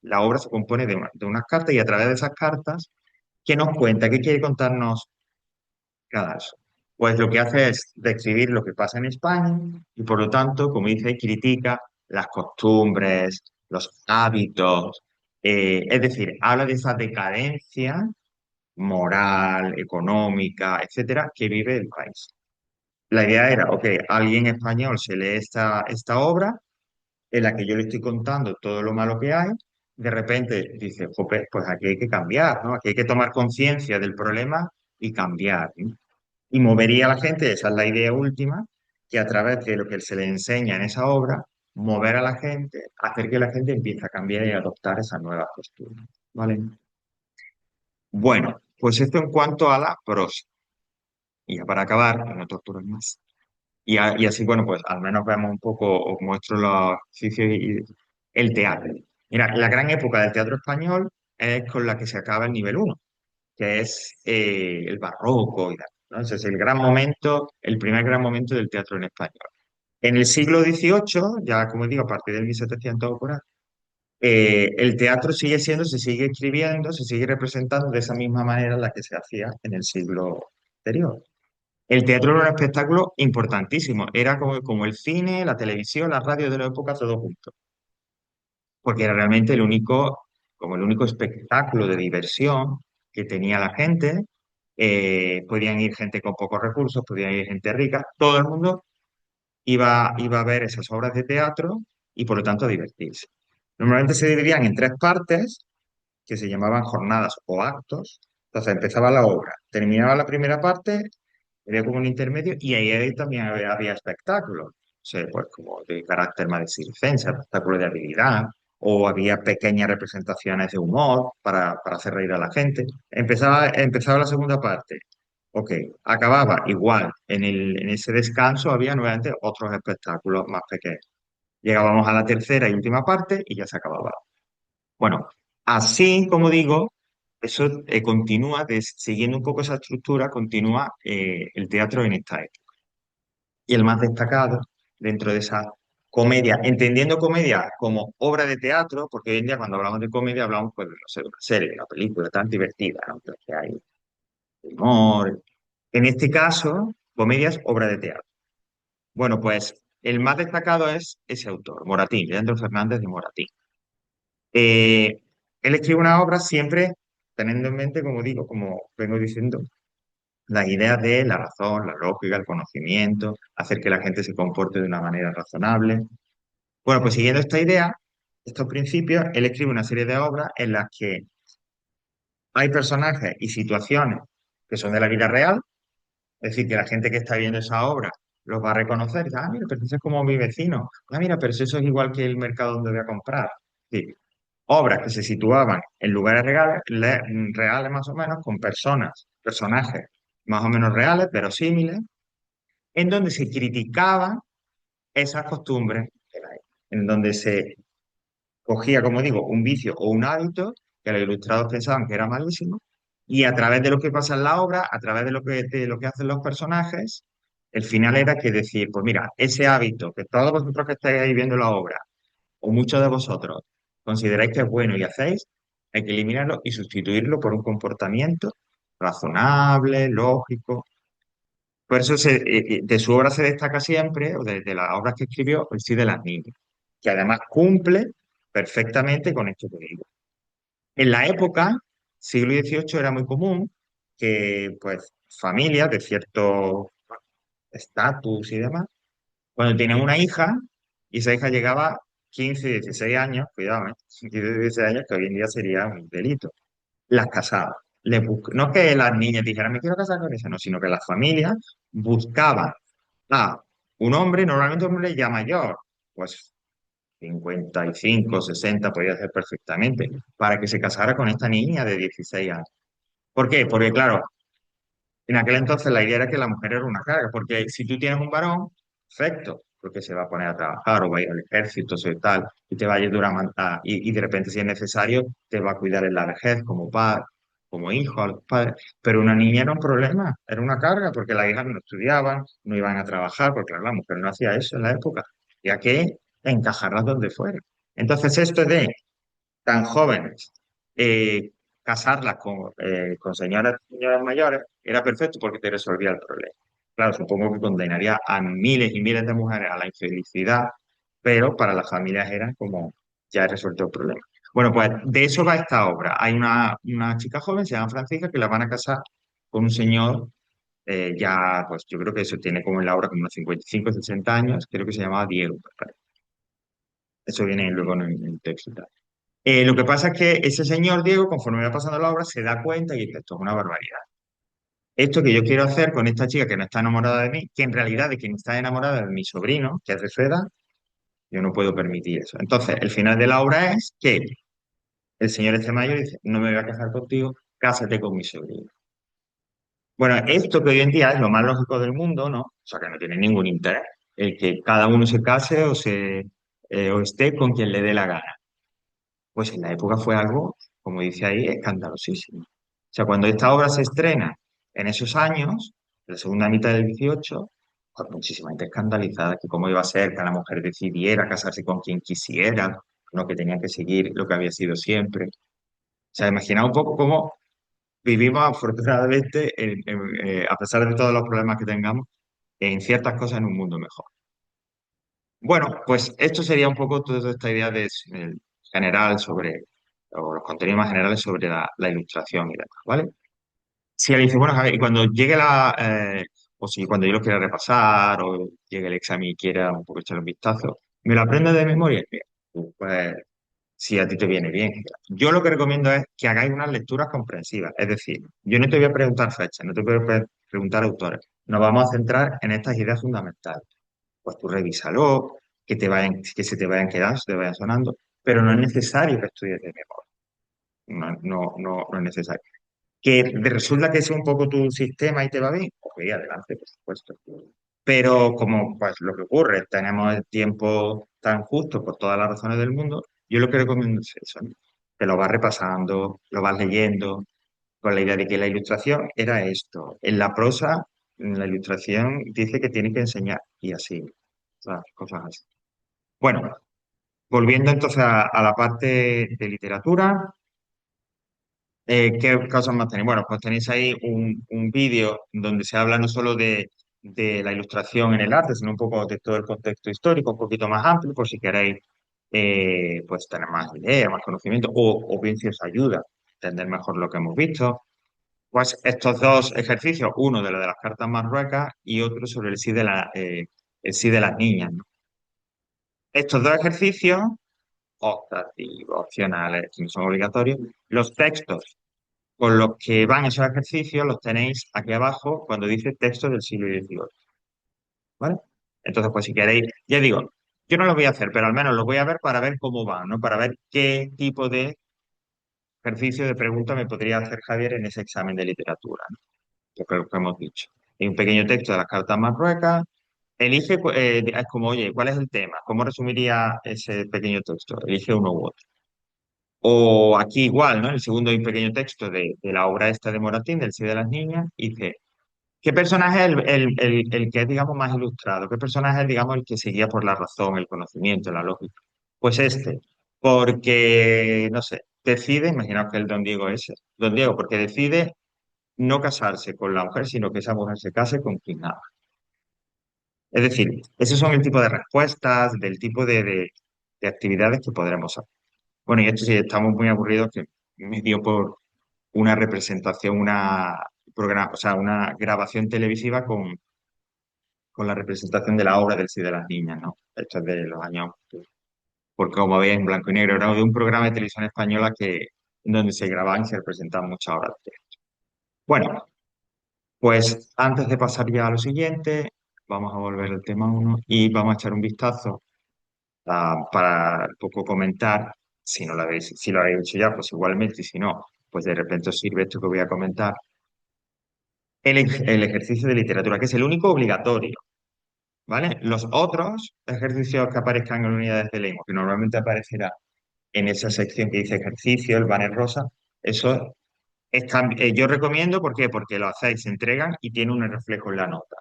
la obra se compone de unas cartas y a través de esas cartas, ¿qué nos cuenta? ¿Qué quiere contarnos Cadalso? Pues lo que hace es describir lo que pasa en España y por lo tanto, como dice, critica las costumbres, los hábitos, es decir, habla de esa decadencia moral, económica, etcétera, que vive el país. La idea era, ok, alguien español se lee esta obra en la que yo le estoy contando todo lo malo que hay, de repente dice, "Jope, pues aquí hay que cambiar, ¿no? Aquí hay que tomar conciencia del problema y cambiar, ¿no? Y movería a la gente, esa es la idea última, que a través de lo que se le enseña en esa obra, mover a la gente, hacer que la gente empiece a cambiar y a adoptar esas nuevas costumbres, ¿vale? Bueno, pues esto en cuanto a la prosa. Y ya para acabar, no torturo más. Y así, bueno, pues al menos vemos un poco, os muestro los ejercicios y el teatro. Mira, la gran época del teatro español es con la que se acaba el nivel uno, que es el barroco y tal, ¿no? Ese es el gran momento, el primer gran momento del teatro en español. En el siglo XVIII, ya como digo, a partir del 1700 o por ahí, el teatro sigue siendo, se sigue escribiendo, se sigue representando de esa misma manera en la que se hacía en el siglo anterior. El teatro era un espectáculo importantísimo, era como el cine, la televisión, la radio de la época, todo junto, porque era realmente como el único espectáculo de diversión que tenía la gente. Podían ir gente con pocos recursos, podían ir gente rica, todo el mundo iba a ver esas obras de teatro y por lo tanto a divertirse. Normalmente se dividían en tres partes que se llamaban jornadas o actos. Entonces empezaba la obra, terminaba la primera parte, había como un intermedio y ahí también había espectáculos, o sea, pues como de carácter más de circense, espectáculos de habilidad, o había pequeñas representaciones de humor para hacer reír a la gente. Empezaba la segunda parte, Ok, acababa igual. En ese descanso había nuevamente otros espectáculos más pequeños. Llegábamos a la tercera y última parte y ya se acababa. Bueno, así como digo, eso continúa, siguiendo un poco esa estructura, continúa el teatro en esta época. Y el más destacado dentro de esa comedia, entendiendo comedia como obra de teatro, porque hoy en día cuando hablamos de comedia hablamos pues, no sé, de una serie, de una película tan divertida, ¿no? Que hay humor. En este caso, comedia es obra de teatro. Bueno, pues el más destacado es ese autor, Moratín, Leandro Fernández de Moratín. Eh, Él escribe una obra siempre teniendo en mente, como digo, como vengo diciendo, las ideas de la razón, la lógica, el conocimiento, hacer que la gente se comporte de una manera razonable. Bueno, pues siguiendo esta idea, estos principios, él escribe una serie de obras en las que hay personajes y situaciones que son de la vida real, es decir, que la gente que está viendo esa obra los va a reconocer y dice, ah, mira, pero ese es como mi vecino, ah, mira, pero eso es igual que el mercado donde voy a comprar. Sí, obras que se situaban en lugares reales, reales más o menos, con personas, personajes más o menos reales, verosímiles, en donde se criticaban esas costumbres que hay, en donde se cogía, como digo, un vicio o un hábito que los ilustrados pensaban que era malísimo, y a través de lo que pasa en la obra, a través de lo que hacen los personajes, el final era que decir, pues mira, ese hábito que todos vosotros que estáis ahí viendo la obra, o muchos de vosotros, consideráis que es bueno y hacéis, hay que eliminarlo y sustituirlo por un comportamiento razonable, lógico. Por eso de su obra se destaca siempre, o de las obras que escribió, el sí de las niñas, que además cumple perfectamente con esto que digo. En la época, siglo XVIII, era muy común que pues, familias de cierto estatus y demás, cuando tenían una hija, y esa hija llegaba a 15, 16 años, cuidado, 15, 16 años, que hoy en día sería un delito, las casaban. No que las niñas dijeran, me quiero casar con esa, no, sino que las familias buscaban a un hombre, normalmente un hombre ya mayor, pues 55, 60 podría ser perfectamente, para que se casara con esta niña de 16 años. ¿Por qué? Porque claro, en aquel entonces la idea era que la mujer era una carga, porque si tú tienes un varón, perfecto, porque se va a poner a trabajar o va a ir al ejército o tal, y te va a ayudar y de repente si es necesario, te va a cuidar en la vejez como padre, como hijo a los padres. Pero una niña era un problema, era una carga, porque las hijas no estudiaban, no iban a trabajar, porque claro, la mujer no hacía eso en la época, ya que encajarlas donde fuera. Entonces esto de tan jóvenes, eh, casarlas con señoras mayores, era perfecto porque te resolvía el problema. Claro, supongo que condenaría a miles y miles de mujeres a la infelicidad, pero para las familias era como ya he resuelto el problema. Bueno, pues de eso va esta obra. Hay una chica joven, se llama Francisca, que la van a casar con un señor ya, pues yo creo que eso tiene como en la obra como unos 55, 60 años, creo que se llamaba Diego, me parece. Eso viene luego en el texto y tal. Lo que pasa es que ese señor Diego, conforme va pasando la obra, se da cuenta y dice, esto es una barbaridad. Esto que yo quiero hacer con esta chica que no está enamorada de mí, que en realidad de quien está enamorada es de mi sobrino, que es de su edad, yo no puedo permitir eso. Entonces, el final de la obra es que el señor este mayor dice, no me voy a casar contigo, cásate con mi sobrino. Bueno, esto que hoy en día es lo más lógico del mundo, ¿no? O sea, que no tiene ningún interés, el que cada uno se case o esté con quien le dé la gana. Pues en la época fue algo, como dice ahí, escandalosísimo. O sea, cuando esta obra se estrena en esos años, en la segunda mitad del 18, pues muchísima gente escandalizada, que cómo iba a ser que la mujer decidiera casarse con quien quisiera, no que tenía que seguir lo que había sido siempre. O sea, imagina un poco cómo vivimos afortunadamente, a pesar de todos los problemas que tengamos, en ciertas cosas en un mundo mejor. Bueno, pues esto sería un poco toda esta idea general sobre, o los contenidos más generales sobre la ilustración y demás, ¿vale? Si alguien dice, bueno, Javier, y cuando llegue o si cuando yo lo quiera repasar, o llegue el examen y quiera un poco echarle un vistazo, ¿me lo aprendo de memoria? Bien, pues si a ti te viene bien. Yo lo que recomiendo es que hagáis unas lecturas comprensivas, es decir, yo no te voy a preguntar fechas, no te voy a preguntar autores, nos vamos a centrar en estas ideas fundamentales. Pues tú revísalo, que se te vayan quedando, se te vayan sonando, pero no es necesario que estudies de memoria. No, no, no, no es necesario. resulta que es un poco tu sistema y te va bien, ok, adelante, por supuesto. Pero como pues lo que ocurre, tenemos el tiempo tan justo por todas las razones del mundo, yo lo que recomiendo es eso, ¿no? Que lo vas repasando, lo vas leyendo, con la idea de que la ilustración era esto. En la prosa, la ilustración dice que tiene que enseñar, y así, ¿sabes? Cosas así. Bueno, volviendo entonces a la parte de literatura. ¿Qué cosas más tenéis? Bueno, pues tenéis ahí un vídeo donde se habla no solo de la ilustración en el arte, sino un poco de todo el contexto histórico, un poquito más amplio, por si queréis pues tener más ideas, más conocimiento, o bien si os ayuda a entender mejor lo que hemos visto. Pues estos dos ejercicios, uno de lo de las cartas marruecas y otro sobre el sí de las niñas, ¿no? Estos dos ejercicios, optativos, opcionales, que no son obligatorios, los textos con los que van esos ejercicios los tenéis aquí abajo cuando dice texto del siglo XVIII, ¿vale? Entonces, pues si queréis, ya digo, yo no los voy a hacer, pero al menos los voy a ver para ver cómo van, ¿no? Para ver qué tipo de ejercicio de pregunta me podría hacer Javier en ese examen de literatura, ¿no? Que fue lo que hemos dicho. Hay un pequeño texto de las cartas marruecas. Elige, es como, oye, ¿cuál es el tema? ¿Cómo resumiría ese pequeño texto? Elige uno u otro. O aquí igual, ¿no? El segundo hay un pequeño texto de la obra esta de Moratín, del Sí de las Niñas, y dice, ¿qué personaje es el que es, digamos, más ilustrado? ¿Qué personaje es, digamos, el que se guía por la razón, el conocimiento, la lógica? Pues este, porque, no sé, decide, imaginaos que el Don Diego es ese, Don Diego, porque decide no casarse con la mujer, sino que esa mujer se case con quien ama. Es decir, esos son el tipo de respuestas, del tipo de actividades que podremos hacer. Bueno, y esto sí, estamos muy aburridos, que me dio por una representación, o sea, una grabación televisiva con la representación de la obra del Sí de las Niñas, ¿no? Esto es de los años, porque como veis en blanco y negro, era de un programa de televisión española donde se grababan y se representaban muchas obras de teatro. Bueno, pues antes de pasar ya a lo siguiente, vamos a volver al tema uno y vamos a echar un vistazo para un poco comentar, si lo habéis hecho ya, pues igualmente, y si no, pues de repente os sirve esto que voy a comentar. El ejercicio de literatura, que es el único obligatorio, ¿vale? Los otros ejercicios que aparezcan en unidades de lengua, que normalmente aparecerá en esa sección que dice ejercicio, el banner rosa, eso yo recomiendo, ¿por qué? Porque lo hacéis, se entregan y tiene un reflejo en la nota.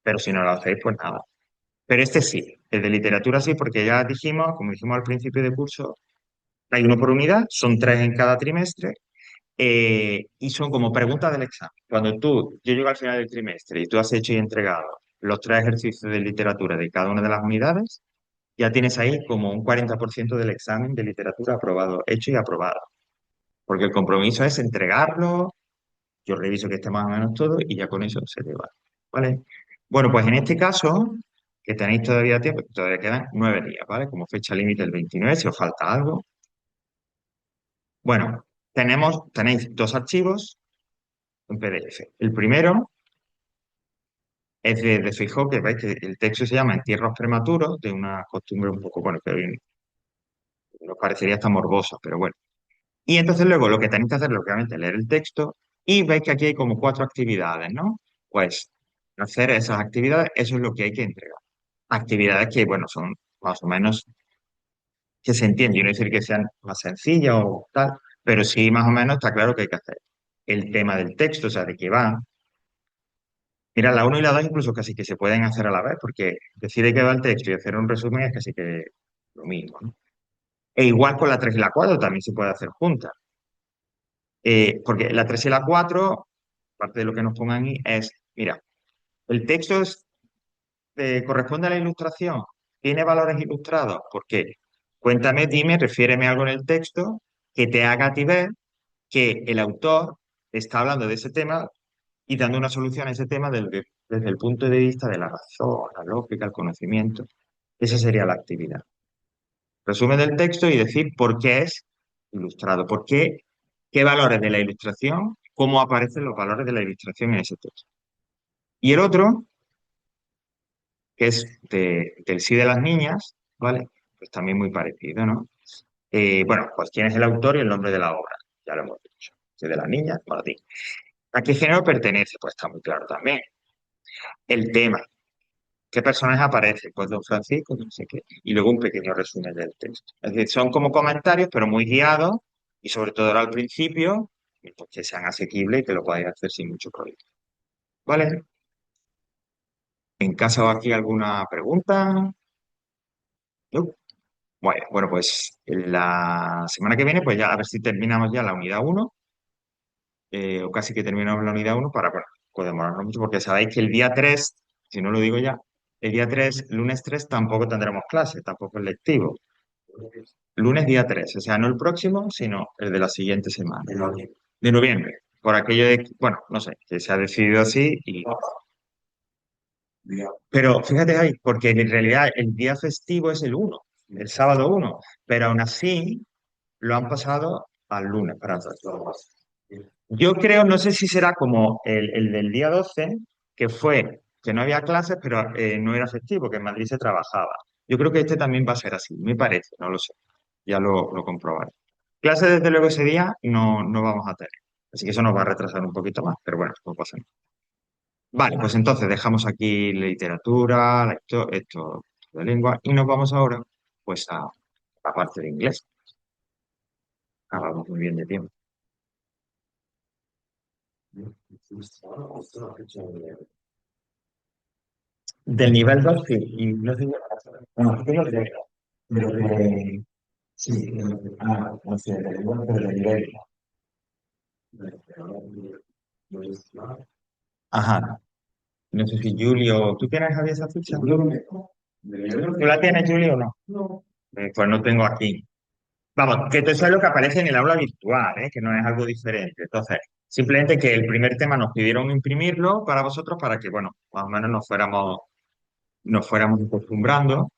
Pero si no lo hacéis, pues nada. Pero este sí, el de literatura sí, porque ya dijimos, como dijimos al principio de curso, hay uno por unidad, son tres en cada trimestre, y son como preguntas del examen. Yo llego al final del trimestre y tú has hecho y entregado los tres ejercicios de literatura de cada una de las unidades, ya tienes ahí como un 40% del examen de literatura aprobado, hecho y aprobado. Porque el compromiso es entregarlo, yo reviso que esté más o menos todo y ya con eso se te va. ¿Vale? Bueno, pues en este caso, que tenéis todavía tiempo, todavía quedan 9 días, ¿vale? Como fecha límite el 29, si os falta algo. Bueno, tenéis dos archivos en PDF. El primero es de Feijóo, que veis que el texto se llama Entierros prematuros, de una costumbre un poco, bueno, que hoy nos parecería hasta morbosa, pero bueno. Y entonces luego lo que tenéis que hacer, lógicamente, es leer el texto y veis que aquí hay como cuatro actividades, ¿no? Pues hacer esas actividades, eso es lo que hay que entregar. Actividades que, bueno, son más o menos que se entienden, yo no decir que sean más sencillas o tal, pero sí más o menos está claro que hay que hacer el tema del texto, o sea, de qué va. Mira, la uno y la 2 incluso casi que se pueden hacer a la vez, porque decide qué va el texto y hacer un resumen es casi que lo mismo, ¿no? E igual con la 3 y la 4 también se puede hacer juntas. Porque la 3 y la 4 parte de lo que nos pongan ahí, es, mira, el texto corresponde a la ilustración, tiene valores ilustrados, porque cuéntame, dime, refiéreme algo en el texto que te haga a ti ver que el autor está hablando de ese tema y dando una solución a ese tema desde el punto de vista de la razón, la lógica, el conocimiento. Esa sería la actividad. Resumen del texto y decir por qué es ilustrado, qué valores de la ilustración, cómo aparecen los valores de la ilustración en ese texto. Y el otro, que es del sí de las niñas, ¿vale? Pues también muy parecido, ¿no? Bueno, pues quién es el autor y el nombre de la obra, ya lo hemos dicho. que de las niñas, para ti. ¿A qué género pertenece? Pues está muy claro también. El tema, ¿qué personaje aparece? Pues Don Francisco, no sé qué. Y luego un pequeño resumen del texto. Es decir, son como comentarios, pero muy guiados y sobre todo ahora al principio, y pues que sean asequibles y que lo podáis hacer sin mucho problema. ¿Vale? ¿En caso aquí alguna pregunta? No. Bueno, pues la semana que viene, pues ya a ver si terminamos ya la unidad uno o casi que terminamos la unidad uno para, bueno, pues demorarnos mucho, porque sabéis que el día 3 si no lo digo ya, el día 3 lunes 3 tampoco tendremos clase, tampoco es lectivo. Lunes día 3 o sea, no el próximo, sino el de la siguiente semana. De noviembre. Por aquello de, bueno, no sé, que se ha decidido así y... Pero fíjate ahí, porque en realidad el día festivo es el uno el sábado uno pero aún así lo han pasado al lunes para todos. Yo creo, no sé si será como el del día 12 que fue que no había clases, pero no era festivo, que en Madrid se trabajaba. Yo creo que este también va a ser así, me parece, no lo sé. Ya lo comprobaré. Clases, desde luego, ese día no vamos a tener. Así que eso nos va a retrasar un poquito más, pero bueno, no pasa nada. Vale, pues entonces dejamos aquí literatura, esto de lengua, y nos vamos ahora, pues, a la parte de inglés. Acabamos muy bien de tiempo. Del nivel 2 sí, y no sé, bueno, sí tengo sí, no sé, de lengua, pero de nivel. Ajá, no sé si Julio, ¿tú tienes Javier esa ficha? ¿Tú la tienes, Julio, o no? Pues no tengo aquí. Vamos, que esto es lo que aparece en el aula virtual, ¿eh? Que no es algo diferente. Entonces, simplemente que el primer tema nos pidieron imprimirlo para vosotros para que, bueno, más o menos nos fuéramos acostumbrando.